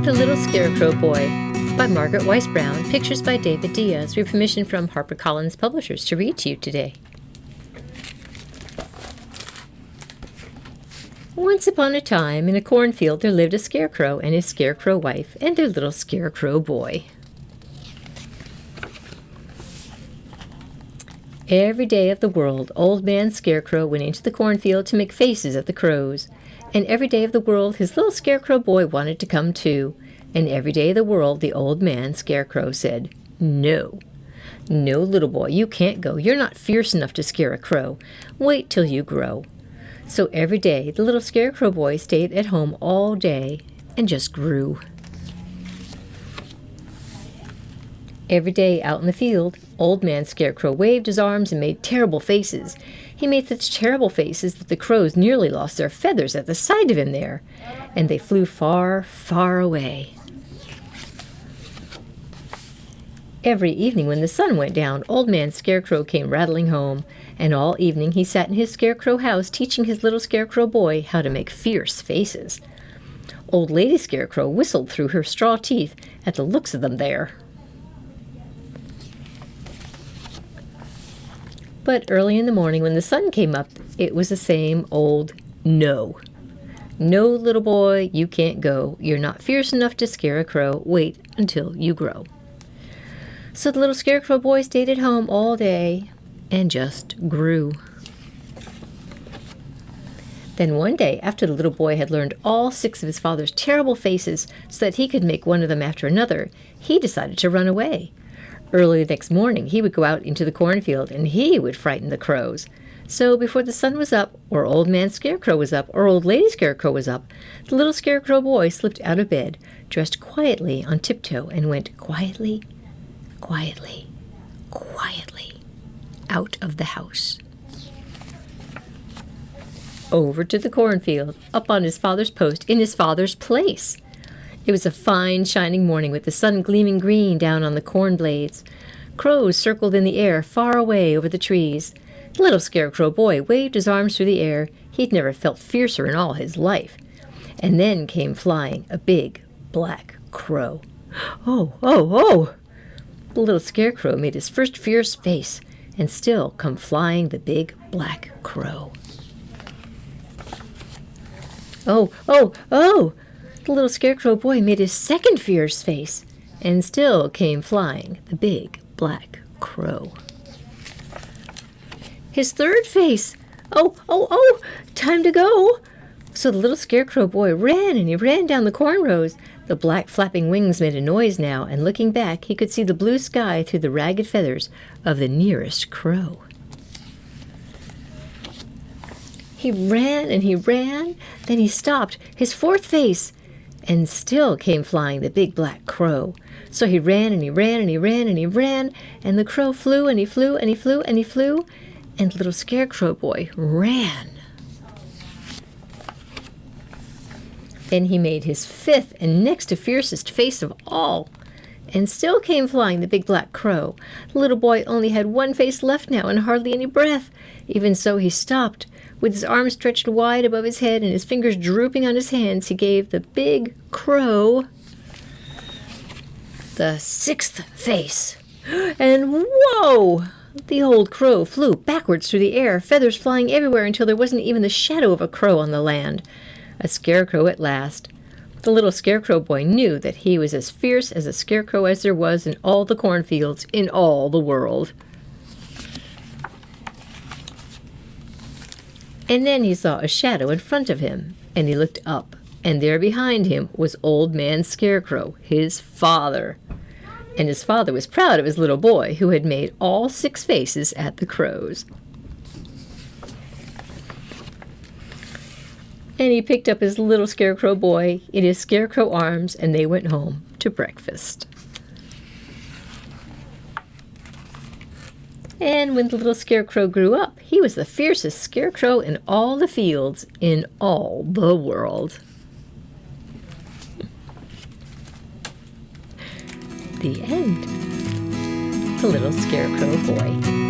The Little Scarecrow Boy by Margaret Weiss Brown, pictures by David Diaz, with permission from Harper Collins publishers to read to you today. Once upon a time, in a cornfield, there lived a scarecrow and his scarecrow wife and their little scarecrow boy. Every day of the world, Old Man Scarecrow went into the cornfield to make faces at the crows. And every day of the world, his little scarecrow boy wanted to come too. And every day of the world, the Old Man Scarecrow said, "No. No, little boy, you can't go. You're not fierce enough to scare a crow. Wait till you grow." So every day, the little scarecrow boy stayed at home all day and just grew. Every day out in the field, Old Man Scarecrow waved his arms and made terrible faces. He made such terrible faces that the crows nearly lost their feathers at the sight of him there, and they flew far, far away. Every evening when the sun went down, Old Man Scarecrow came rattling home, and all evening he sat in his scarecrow house teaching his little scarecrow boy how to make fierce faces. Old Lady Scarecrow whistled through her straw teeth at the looks of them there. But early in the morning when the sun came up, it was the same old no. No, little boy, you can't go. You're not fierce enough to scare a crow. Wait until you grow. So the little scarecrow boy stayed at home all day and just grew. Then one day, after the little boy had learned all 6 of his father's terrible faces so that he could make one of them after another, he decided to run away. Early the next morning, he would go out into the cornfield, and he would frighten the crows. So before the sun was up, or Old Man Scarecrow was up, or Old Lady Scarecrow was up, the little scarecrow boy slipped out of bed, dressed quietly on tiptoe, and went quietly, quietly, quietly out of the house. Over to the cornfield, up on his father's post, in his father's place. It was a fine, shining morning with the sun gleaming green down on the corn blades. Crows circled in the air far away over the trees. The little scarecrow boy waved his arms through the air. He'd never felt fiercer in all his life. And then came flying a big, black crow. "Oh, oh, oh!" The little scarecrow made his first fierce face, and still come flying the big, black crow. "Oh, oh, oh!" The little scarecrow boy made his second fierce face, and still came flying the big black crow. His third face. "Oh, oh, oh, time to go." So the little scarecrow boy ran, and he ran down the corn rows. The black flapping wings made a noise now, and looking back, he could see the blue sky through the ragged feathers of the nearest crow. He ran and he ran, then he stopped, his fourth face, and still came flying the big black crow. So he ran and he ran and he ran and he ran, and the crow flew and he flew and he flew and he flew, and the little scarecrow boy ran. Then he made his fifth and next to fiercest face of all, and still came flying the big black crow. The little boy only had one face left now and hardly any breath. Even so he stopped. With his arms stretched wide above his head and his fingers drooping on his hands, he gave the big crow the 6th face. And whoa! The old crow flew backwards through the air, feathers flying everywhere until there wasn't even the shadow of a crow on the land. A scarecrow at last. The little scarecrow boy knew that he was as fierce as a scarecrow as there was in all the cornfields in all the world. And then he saw a shadow in front of him, and he looked up, and there behind him was Old Man Scarecrow, his father. And his father was proud of his little boy, who had made all 6 faces at the crows. And he picked up his little scarecrow boy in his scarecrow arms, and they went home to breakfast. And when the little scarecrow grew up, he was the fiercest scarecrow in all the fields in all the world. The end. The Little Scarecrow Boy.